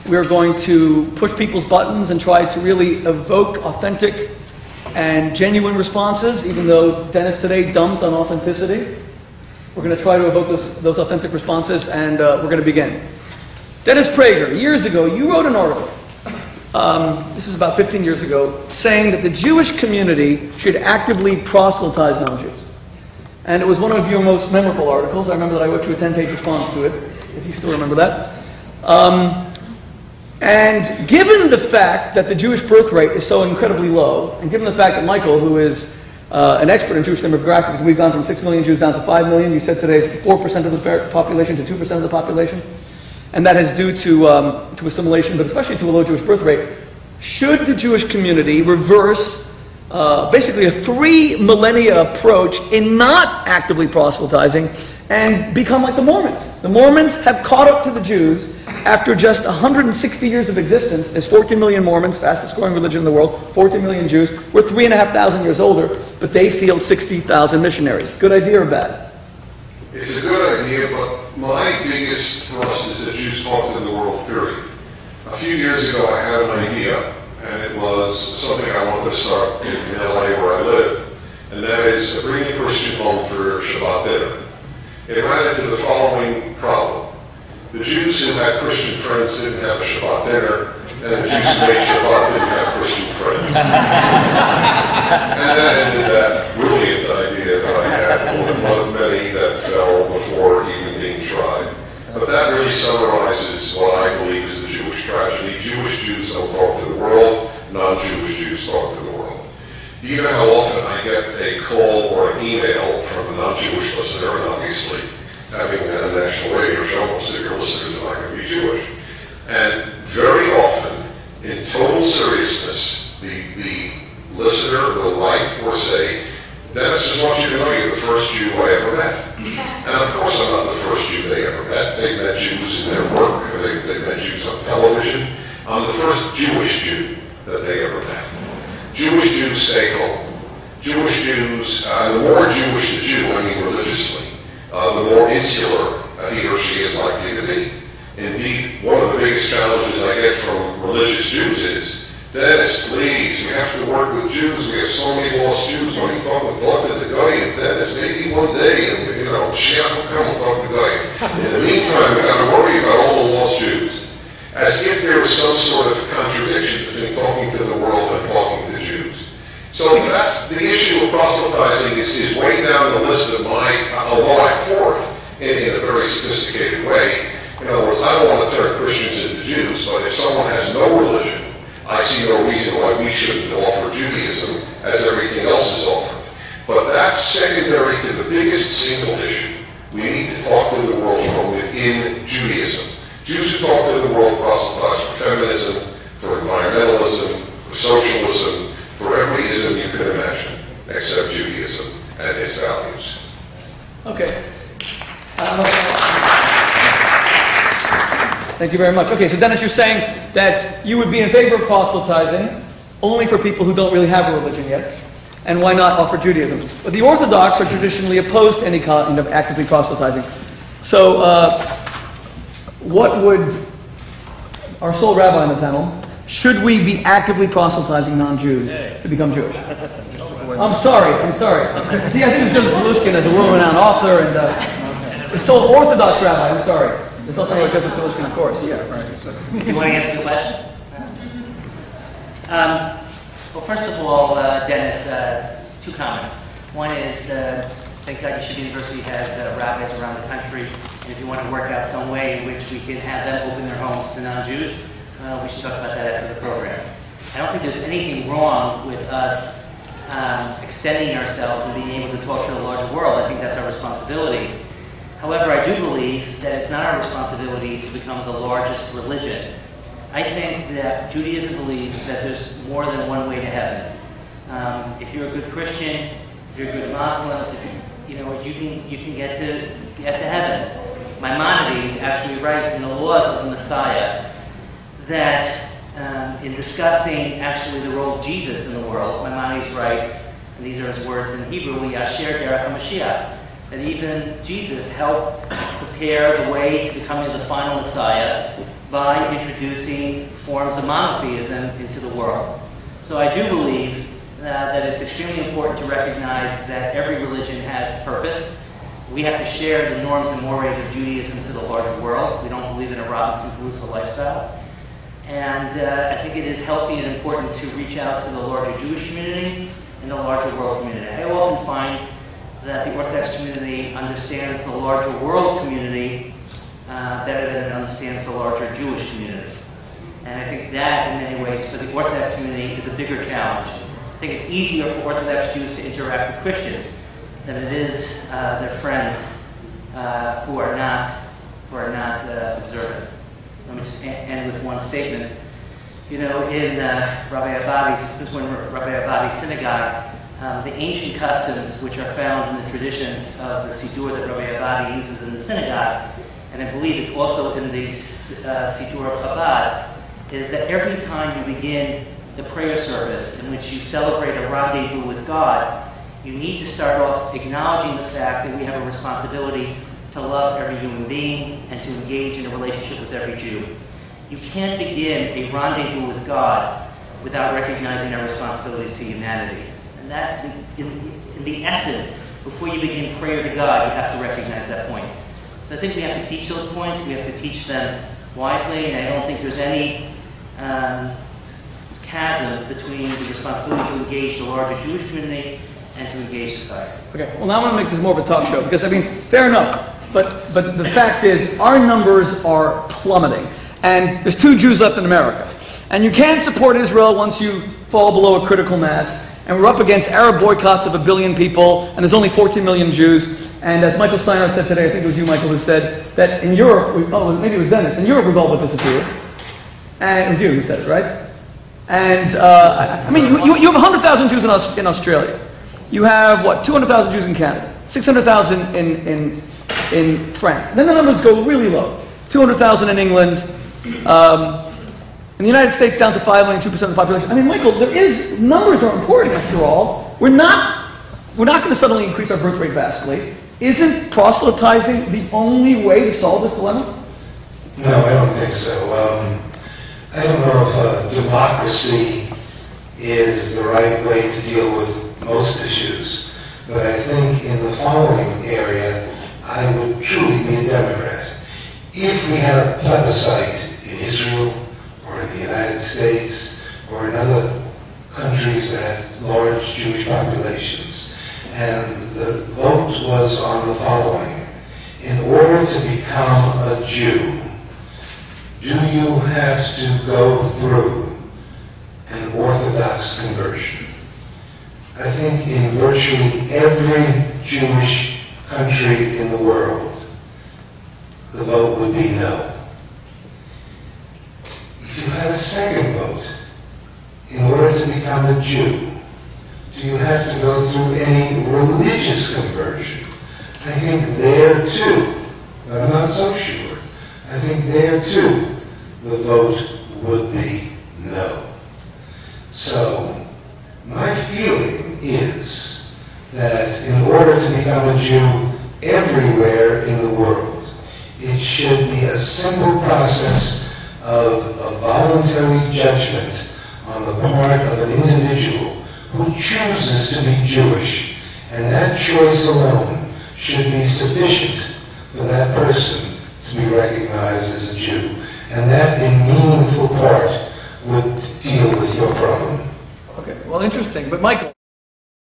we're going to push people's buttons and try to really evoke authentic and genuine responses, even though Dennis today dumped on authenticity. We're going to try to evoke those authentic responses, and we're going to begin. Dennis Prager, years ago, you wrote an article, this is about 15 years ago, saying that the Jewish community should actively proselytize non-Jews. And it was one of your most memorable articles. I remember that I wrote you a 10-page response to it, if you still remember that. And given the fact that the Jewish birth rate is so incredibly low, and given the fact that Michael, who is an expert in Jewish demographics, we've gone from 6 million Jews down to 5 million. You said today it's 4% of the population to 2% of the population. And that is due to assimilation, but especially to a low Jewish birth rate. Should the Jewish community reverse basically a 3 millennia approach in not actively proselytizing and become like the Mormons? The Mormons have caught up to the Jews after just 160 years of existence. There's 14 million Mormons, fastest growing religion in the world, 14 million Jews. We're 3,500 years older, but they field 60,000 missionaries. Good idea or bad? It's a good idea, but my biggest thrust is that Jews talk to the world, period. A few years ago I had an idea, and it was something I wanted to start in LA where I live, and that is bring a Christian home for Shabbat dinner. It ran into the following problem. The Jews who had Christian friends didn't have a Shabbat dinner, and the Jews who made Shabbat didn't have Christian friends. And that ended that brilliant idea that I had, one of many that fell before even being tried. But that really summarizes what I believe is the Jewish tragedy. Jewish Jews don't talk to the world, non-Jewish Jews talk to the world. Do you know how often I get a call or an email from a non-Jewish listener, and obviously having a national radio show, most of your listeners are not going to be Jewish. And very often, in total seriousness, the listener will write or say, Dennis, just want you to know you're the first Jew I ever met. And of course I'm not the first Jew they ever met. They've met Jews in their work, they've met Jews on television. I'm the first Jewish Jew that they ever met. Jewish Jews stay home. Jewish Jews, the more Jewish the Jew, I mean religiously, the more insular he or she is likely to be. Indeed, one of the biggest challenges I get from religious Jews is, Dennis, please, we have to work with Jews. We have so many lost Jews. When you talk to the guy, and Dennis, maybe one day, and Mashiach will come and talk to the guy. In the meantime, we got to worry about all the lost Jews. As if there was some sort of contradiction between talking to the world and talking to Jews. So that's the issue of proselytizing is way down the list of mine, although I'm for it in a very sophisticated way. In other words, I don't want to turn Christians into Jews, but if someone has no religion, I see no reason why we shouldn't offer Judaism as everything else is offered. But that's secondary to the biggest single issue. We need to talk to the world from within Judaism. Jews who talk to the world proselytize for feminism, for environmentalism, for socialism, for every ism you can imagine, except Judaism and its values. Okay. Thank you very much. Okay, so Dennis, you're saying that you would be in favor of proselytizing only for people who don't really have a religion yet, and why not offer Judaism? But the Orthodox are traditionally opposed to any kind of actively proselytizing. So, what would our sole rabbi on the panel? Should we be actively proselytizing non-Jews to become Jewish? I'm sorry. See, I think Joseph Telushkin is a world-renowned author and the sole Orthodox rabbi. I'm sorry. There's also Joseph Telushkin, of course. Yeah, right. Do you want to answer the question? Well, first of all, Dennis, 2 comments. One is, thank God Yeshiva University has rabbis around the country, and if you want to work out some way in which we can have them open their homes to non-Jews, we should talk about that after the program. I don't think there's anything wrong with us extending ourselves and being able to talk to the larger world. I think that's our responsibility. However, I do believe that it's not our responsibility to become the largest religion. I think that Judaism believes that there's more than one way to heaven. If you're a good Christian, if you're a good Muslim, you can get to heaven. Maimonides actually writes in the Laws of the Messiah that in discussing actually the role of Jesus in the world, Maimonides writes, and these are his words in Hebrew, Yasher Derech HaMashiach, that even Jesus helped prepare the way to becoming the final Messiah by introducing forms of monotheism into the world. So I do believe that it's extremely important to recognize that every religion has purpose. We have to share the norms and mores of Judaism to the larger world. We don't believe in a Robinson Crusoe lifestyle. And I think it is healthy and important to reach out to the larger Jewish community and the larger world community. I often find that the Orthodox community understands the larger world community better than it understands the larger Jewish community. And I think that, in many ways, for the Orthodox community is a bigger challenge. I think it's easier for Orthodox Jews to interact with Christians than it is their friends who are not observant. Let me just end with one statement. You know, in Rabbi Abadi's synagogue, the ancient customs which are found in the traditions of the Siddur that Rabbi Abadi uses in the synagogue, and I believe it's also in the Siddur of Chabad, is that every time you begin the prayer service in which you celebrate a rendezvous with God, you need to start off acknowledging the fact that we have a responsibility to love every human being and to engage in a relationship with every Jew. You can't begin a rendezvous with God without recognizing our responsibilities to humanity. And that's, in the essence, before you begin prayer to God, you have to recognize that point. So I think we have to teach those points. We have to teach them wisely, and I don't think there's any chasm between the responsibility to engage the larger Jewish community and to engage society. Okay, well now I want to make this more of a talk show, because I mean, fair enough, but the fact is, our numbers are plummeting, and there's 2 Jews left in America, and you can't support Israel once you fall below a critical mass, and we're up against Arab boycotts of 1 billion people, and there's only 14 million Jews, and as Michael Steinhardt said today, I think it was you, Michael, who said that in Europe, maybe it was Dennis, in Europe we've all but disappeared, and it was you who said it, right? And, I mean, you have 100,000 Jews in Australia. You have, what, 200,000 Jews in Canada, 600,000 in France. Then the numbers go really low. 200,000 in England. In the United States, down to 5 million, 2% of the population. I mean, Michael, numbers are important after all. We're not going to suddenly increase our birth rate vastly. Isn't proselytizing the only way to solve this dilemma? No, I don't think so. I don't know if democracy is the right way to deal with most issues, but I think in the following area, I would truly be a Democrat. If we had a plebiscite in Israel or in the United States or in other countries that had large Jewish populations, and the vote was on the following: in order to become a Jew, do you have to go through an Orthodox conversion? I think in virtually every Jewish country in the world, the vote would be no. If you had a second vote, in order to become a Jew, do you have to go through any religious conversion? I think there too, but I'm not so sure. I think there too, the vote would be no. So, my feeling is that in order to become a Jew everywhere in the world, it should be a simple process of a voluntary judgment on the part of an individual who chooses to be Jewish, and that choice alone should be sufficient for that person to be recognized as a Jew. And that, in meaningful part, would deal with your problem. Okay, well, interesting. But Michael...